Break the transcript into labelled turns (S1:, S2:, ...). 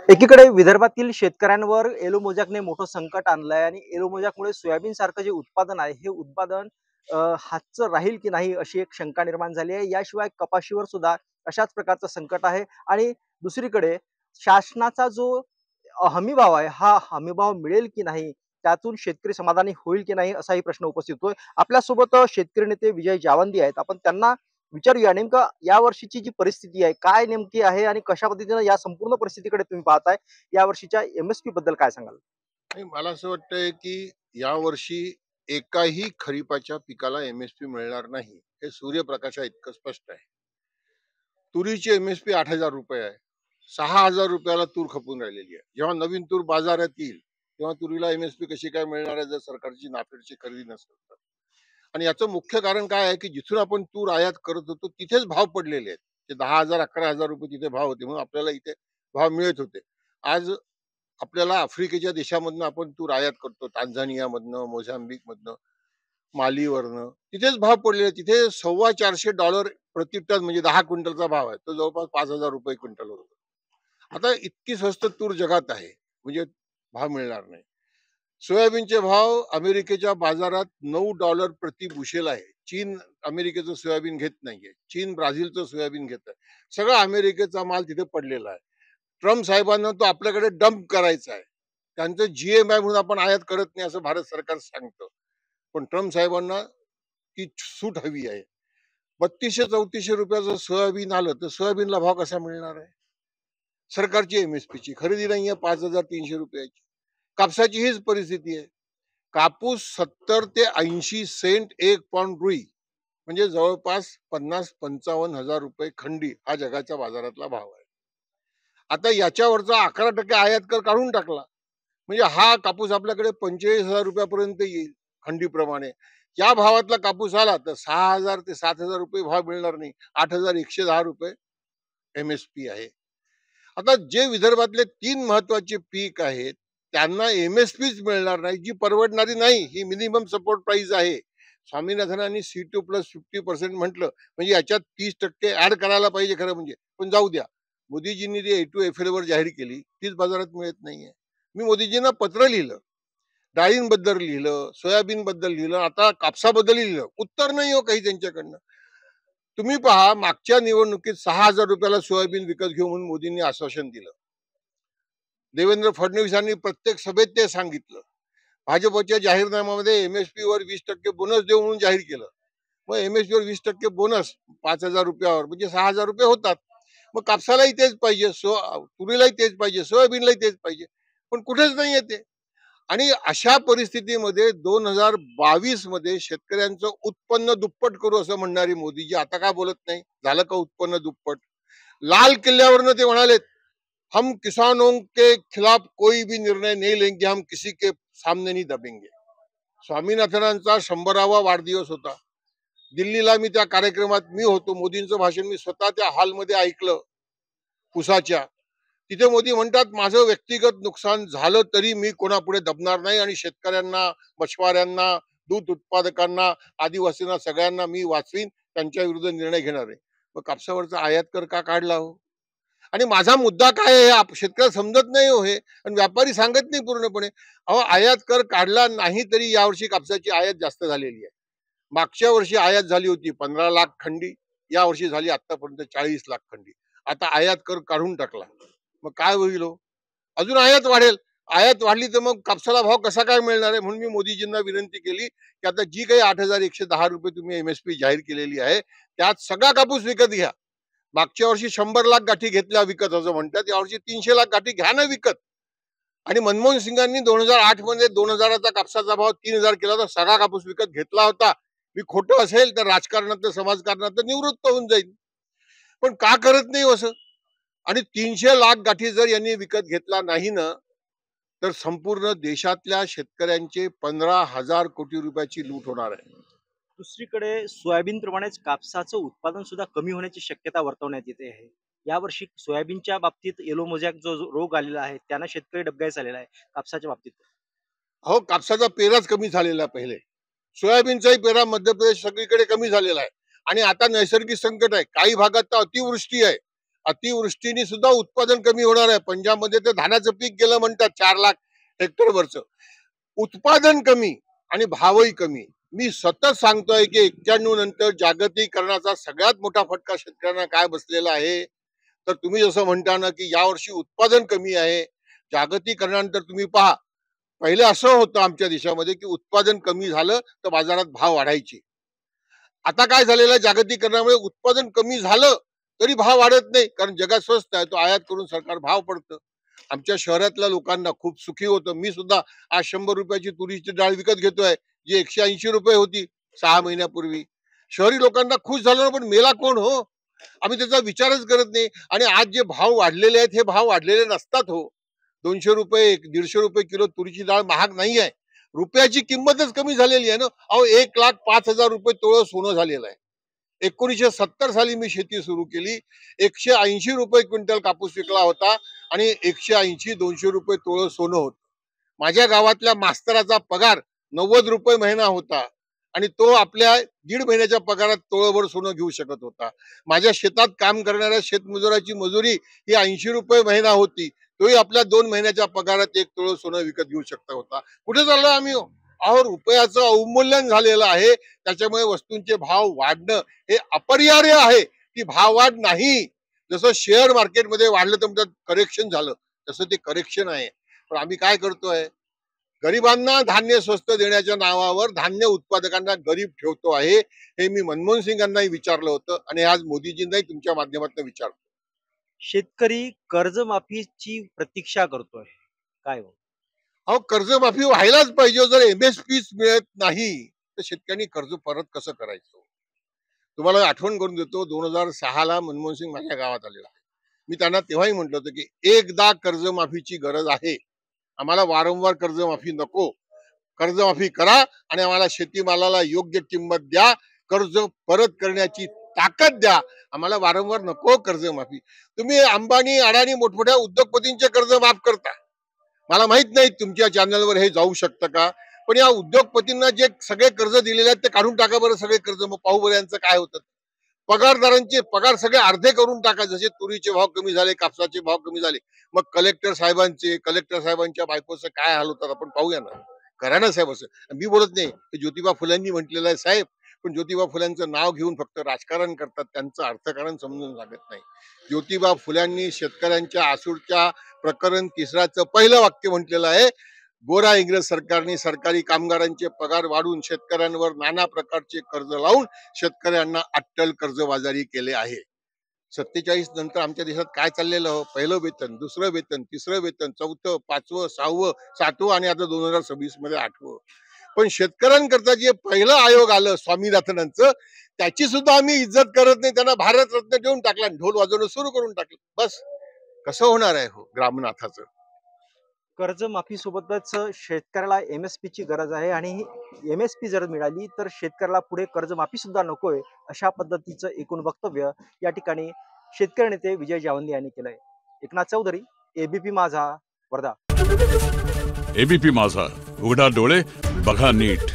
S1: एकीकडे विदर्भातील शेतकऱ्यांवर एलो मोजॅकने मोठं संकट आणलंय आणि एलो मोजॅकमुळे सोयाबीन सारखं जे उत्पादन आहे हे उत्पादन हातचं राहील की नाही अशी एक शंका निर्माण झाली आहे. याशिवाय कपाशीवर सुद्धा अशाच प्रकारचं संकट आहे आणि दुसरीकडे शासनाचा जो हमी भाव आहे हा हमी भाव मिळेल की नाही, त्यातून शेतकरी समाधानी होईल की नाही असाही प्रश्न उपस्थित होतोय. आपल्यासोबत शेतकरी नेते विजय जावंदी आहेत. आपण त्यांना विचारूया नेमकं या वर्षीची जी परिस्थिती आहे काय नेमकी आहे आणि कशा पद्धतीने या संपूर्ण परिस्थितीकडे तुम्ही पाहताय. या वर्षीच्या एमएसपी बद्दल काय सांगाल?
S2: नाही, मला असं वाटतंय की यावर्षी एकाही खरीपाच्या पिकाला एमएसपी मिळणार नाही, हे सूर्यप्रकाशा इतकं स्पष्ट आहे. तुरीची एमएसपी 8,000 रुपये आहे. 6,000 रुपयाला तूर खपून राहिलेली आहे. जेव्हा नवीन तूर बाजारात येईल तेव्हा तुरीला एमएसपी कशी काय मिळणार आहे जर सरकारची नाफेडची खरेदी नसेल तर. आणि याचं मुख्य कारण काय आहे की जिथून आपण तूर आयात करत होतो तिथेच भाव पडलेले आहेत. ते 10,000 11,000 रुपये तिथे भाव होते म्हणून आपल्याला इथे भाव मिळत होते. आज आपल्याला आफ्रिकेच्या देशामधनं आपण तूर आयात करतो, टांझानियामधनं, मोझांबिकमधनं, मालीवरनं. तिथेच भाव पडलेले, तिथे $425 प्रति टन म्हणजे 10 क्विंटलचा भाव आहे. तो जवळपास 5,000 रुपये क्विंटल होतो. आता इतकी स्वस्त तूर जगात आहे म्हणजे भाव मिळणार नाही. सोयाबीनचे भाव अमेरिकेच्या बाजारात $9 प्रति बुशेल आहे. चीन अमेरिकेचं सोयाबीन घेत नाहीये. चीन ब्राझीलचं सोयाबीन घेत आहे. सगळा अमेरिकेचा माल तिथे पडलेला आहे. ट्रम्प साहेबांना तो आपल्याकडे डंप करायचा आहे. त्यांचं जीएमआय म्हणून आपण आयात करत नाही असं भारत सरकार सांगतं. पण ट्रम्प साहेबांना ती सूट हवी आहे. 3200-3400 रुपयाचं सोयाबीन आलं तर सोयाबीनला भाव कसा मिळणार आहे? सरकारची एमएसपीची खरेदी नाहीये 5,300 रुपयाची. कापसाची हीच परिस्थिती आहे. कापूस 70 ते 80 सेंट 1 पॉइंट रुई म्हणजे जवळपास 50-55 हजार रुपये खंडी हा जगाच्या बाजारातला भाव आहे. आता याच्यावरचा 11% आयात कर काढून टाकला म्हणजे हा कापूस आपल्याकडे 45,000 रुपयापर्यंत येईल खंडीप्रमाणे. या भावातला कापूस आला तर 6,000 ते 7,000 रुपये भाव मिळणार नाही. 8,110 रुपये एमएसपी आहे. आता जे विदर्भातले 3 महत्वाचे पीक आहेत त्यांना एमएसपीच मिळणार नाही, जी परवडणारी नाही. ही मिनिमम सपोर्ट प्राइस आहे. स्वामीनाथनांनी C2+50% म्हटलं म्हणजे याच्यात 30% ऍड करायला पाहिजे खरं म्हणजे, पण जाऊ द्या. मोदीजींनी जे A2FL वर जाहीर केली तीच बाजारात मिळत नाहीये. मी मोदीजींना पत्र लिहिलं, डाळींबद्दल लिहिलं, सोयाबीन बद्दल लिहिलं, आता कापसाबद्दल लिहिलं. उत्तर नाही हो काही त्यांच्याकडनं. तुम्ही पहा मागच्या निवडणुकीत 6,000 रुपयाला सोयाबीन विकत घेऊ म्हणून मोदींनी आश्वासन दिलं. देवेंद्र फडणवीसांनी प्रत्येक सभेत ते सांगितलं. भाजपच्या जाहीरनाम्यामध्ये एमएसपी वर 20% बोनस देऊ म्हणून जाहीर केलं. मग एमएसपी वर 20% बोनस 5,000 रुपयावर म्हणजे 6,000 रुपये होतात. मग कापसालाही तेच पाहिजे, तुरीलाही तेच पाहिजे, सोयाबीनलाही तेच पाहिजे, पण कुठेच नाही येते. आणि अशा परिस्थितीमध्ये 2022 मध्ये शेतकऱ्यांचं उत्पन्न दुप्पट करू असं म्हणणारी मोदीजी आता का बोलत नाही? झालं का उत्पन्न दुप्पट? लाल किल्ल्यावरनं ते म्हणाले, हम किसानों के खिलाफ कोई भी निर्णय नहीं लेंगे, हम किसी के सामने नहीं दबेंगे. स्वामीनाथनांचा 100वा वाढदिवस होता. दिल्लीला मी त्या कार्यक्रमात मी होतो. मोदींचं भाषण मी स्वतः त्या हॉलमध्ये ऐकलं पुसाच्या. तिथे मोदी म्हणतात माझं व्यक्तिगत नुकसान झालं तरी मी कोणापुढे दबणार नाही आणि शेतकऱ्यांना, मछवाऱ्यांना, दूध उत्पादकांना, आदिवासींना सगळ्यांना मी वाचवीन, त्यांच्या विरुद्ध निर्णय घेणार आहे. मग कापसावरचा आयात कर का काढला हो? आणि माझा मुद्दा काय आहे शेतकऱ्याला समजत नाही हो हे, आणि व्यापारी सांगत नाही पूर्णपणे. अहो आयात कर काढला नाही तरी यावर्षी कापसाची आयात जास्त झालेली आहे. मागच्या वर्षी आयात झाली होती 15 लाख खंडी, या वर्षी झाली आतापर्यंत 40 लाख खंडी. आता आयात कर काढून टाकला मग काय होईल हो? अजून आयात वाढेल. आयात वाढली तर मग कापसाला भाव कसा काय मिळणार आहे? म्हणून मी मोदीजींना विनंती केली की आता जी काही 8,110 रुपये तुम्ही एमएसपी जाहीर केलेली आहे त्यात सगळा कापूस विकत घ्या. मागच्या वर्षी 100 लाख गाठी घेतल्या विकत असं म्हणतात, यावर्षी 300 लाख गाठी घ्या ना विकत. आणि मनमोहन सिंगांनी 2008 मध्ये 2,000चा कापसाचा भाव 3,000 केला होता, सगळा कापूस विकत घेतला होता. मी खोटं असेल तर राजकारणात समाजकारणात निवृत्त होऊन जाईल, पण का करत नाही असं? आणि 300 लाख गाठी जर यांनी विकत घेतला नाही ना तर संपूर्ण देशातल्या शेतकऱ्यांचे 15,000 कोटी रुपयाची लूट होणार आहे.
S1: दुसरीकडे सोयाबीन प्रमाणेच कापसाचं उत्पादन सुद्धा कमी होण्याची शक्यता वर्तवण्यात येते आहे. यावर्षी सोयाबीनच्या बाबतीत येलो मोजॅक जो रोग आलेला आहे त्यानं शेतकरी डबघाईस आलेला आहे. कापसाच्या बाबतीत
S2: हो, कापसाचा पेराच कमी झालेला पहिले. सोयाबीनचाही पेरा मध्य प्रदेश सगळीकडे कमी झालेला आहे. आणि आता नैसर्गिक संकट आहे. काही भागात तर अतिवृष्टी आहे. अतिवृष्टीने सुद्धा उत्पादन कमी होणार आहे. पंजाबमध्ये तर धानाचं पीक गेलं म्हणतात 4 लाख हेक्टरवरचं. उत्पादन कमी आणि भावही कमी. मी सतत सांगतोय की 91 नंतर जागतिकीकरणाचा सगळ्यात मोठा फटका शेतकऱ्यांना काय बसलेला आहे. तर तुम्ही जसं म्हणता ना की यावर्षी उत्पादन कमी आहे. जागतिकीकरणानंतर तुम्ही पहा, पहिले असं होतं आमच्या देशामध्ये की उत्पादन कमी झालं तर बाजारात भाव वाढायचे. आता काय झालेलं आहे, जागतिकीकरणामुळे उत्पादन कमी झालं तरी भाव वाढत नाही, कारण जगात स्वस्त आहे, तो आयात करून सरकार भाव पडतं. आमच्या शहरातल्या लोकांना खूप सुखी होतं. मी सुद्धा आज 100 रुपयाची तुरीची डाळ विकत घेतोय, जी 180 रुपये होती 6 महिन्यापूर्वी. शहरी लोकांना खुश झालं, पण मेला कोण हो? आम्ही त्याचा विचारच करत नाही. आणि आज जे भाव वाढलेले आहेत, हे भाव वाढलेले नसतात हो. 200 रुपये 150 रुपये किलो तुरीची डाळ महाग नाही आहे. रुपयाची किंमतच कमी झालेली आहे ना. अहो 1,05,000 रुपये तोळं सोनं झालेलं आहे. 1970 साली मी शेती सुरू केली. 180 रुपये क्विंटल कापूस विकला होता आणि 180-200 रुपये तोळं सोनं होतं. माझ्या गावातल्या मास्तराचा पगार 90 रुपये महिना होता आणि तो आपल्या 1.5 महिन्याच्या पगारात तोळभर सोनं घेऊ शकत होता. माझ्या शेतात काम करणाऱ्या शेतमजुराची मजुरी ही 80 रुपये महिना होती. तोही आपल्या 2 महिन्याच्या पगारात 1 तोळं सोनं विकत घेऊ शकत होता. कुठे चाललो आम्ही हो? अहो रुपयाचं अवमूल्यन झालेलं आहे. त्याच्यामुळे वस्तूंचे भाव वाढणं हे अपरिहार्य आहे. ती भाव वाढ नाही. जसं शेअर मार्केटमध्ये वाढलं तर म्हणतात करेक्शन झालं, तसं ते करेक्शन आहे. पण आम्ही काय करतोय, गरिबांना धान्य स्वस्त देण्याच्या नावावर धान्य उत्पादकांना गरीब ठेवतो आहे. हे मी मनमोहन सिंग यांनाही विचारलं होतं आणि आज मोदीजींनाही तुमच्या माध्यमातून विचारतो.
S1: शेतकरी कर्जमाफीची प्रतीक्षा करतोय. काय हो?
S2: अहो कर्जमाफी व्हायलाच पाहिजे. जर एमएसपी मिळत नाही तर शेतकऱ्यांनी कर्ज परत कसं करायचं? तुम्हाला आठवण करून देतो, 2006 ला मनमोहन सिंग माझ्या गावात आले होते. मी त्यांना तेव्हाही म्हटलं होतं की एकदा कर्जमाफीची गरज आहे. आम्हाला वारंवार कर्जमाफी नको. कर्जमाफी करा आणि आम्हाला शेतीमालाला योग्य किंमत द्या. कर्ज परत करण्याची ताकद द्या. आम्हाला वारंवार नको कर्जमाफी. तुम्ही अंबानी, अडाणी मोठमोठ्या उद्योगपतींचे कर्ज माफ करता. मला माहित नाही तुमच्या चॅनलवर हे जाऊ शकतं का, पण या उद्योगपतींना जे सगळे कर्ज दिलेले आहेत ते काढून टाका बरं सगळे कर्ज. मग पाहू बरं यांचं काय होतं. पगारदारांचे पगार सगळे अर्धे करून टाका. जसे तुरीचे भाव कमी झाले, कापसाचे भाव कमी झाले, मग कलेक्टर साहेबांच्या बायकोचं काय हाल होतात आपण पाहूया ना. करा ना साहेब. असं मी बोलत नाही, ज्योतिबा फुल्यांनी म्हटलेलं आहे साहेब, पण ज्योतिबा फुल्यांचं नाव घेऊन फक्त राजकारण करतात, त्यांचं अर्थकारण समजून लागत नाही. ज्योतिबा फुल्यांनी शेतकऱ्यांच्या आसूडच्या प्रकरण 3चं पहिलं वाक्य म्हटलेलं आहे, गोरा इंग्रज सरकारने सरकारी कामगारांचे पगार वाढवून शेतकऱ्यांवर नाना प्रकारचे कर्ज लावून शेतकऱ्यांना अट्टल कर्जबाजारी केले आहे. 47 नंतर आमच्या देशात काय चाललेलं हो? पहिलं वेतन, दुसरं वेतन, तिसरं वेतन, 4थं, 5वं, 6वं, 7वं आणि आता 2026 मध्ये 8वं. पण शेतकऱ्यांकरता जे पहिलं आयोग आलं स्वामीनाथनांचं, त्याची सुद्धा आम्ही इज्जत करत नाही. त्यांना भारतरत्न देऊन टाकला, ढोल वाजवणं सुरू करून टाकलं. बस कसं होणार आहे हो ग्रामनाथाचं?
S1: कर्जमाफी सोबतच शेतकऱ्याला एमएसपी ची गरज आहे आणि एमएसपी जर मिळाली तर शेतकऱ्याला पुढे कर्जमाफी सुद्धा नकोय, अशा पद्धतीचं एकूण वक्तव्य या ठिकाणी शेतकरी नेते विजय जावंदे यांनी केलंय. एकनाथ चौधरी, एबीपी माझा, वर्धा.
S3: एबीपी माझा, उघडा डोळे बघा नीट.